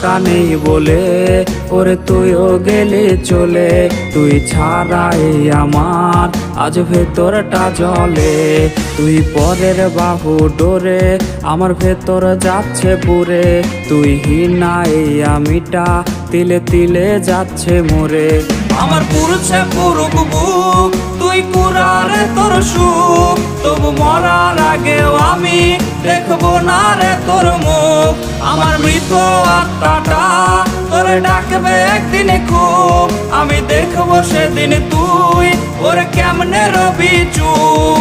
কানেই বলে ওরে তুইও গেলি চলে, তুই ছাড়াই আমার আজ ভেতরটা জ্বলে। তুই পরের বাহু ডোরে আমার ভেতর যাচ্ছে পুরে, তুই হিনাই আমিটা তিলে তিলে যাচ্ছে মোরে। আমার পুরুষে পুরুক বুক তুই কুরারে তোর সুখ, তবু মরার আগেও আমি দেখবো না রে তোর মুখ। আমার মৃত আত্মাটা তোরে ডাকবে একদিন খুব, আমি দেখবো সেদিন তুই ওরে কেমনে রবি চুপ।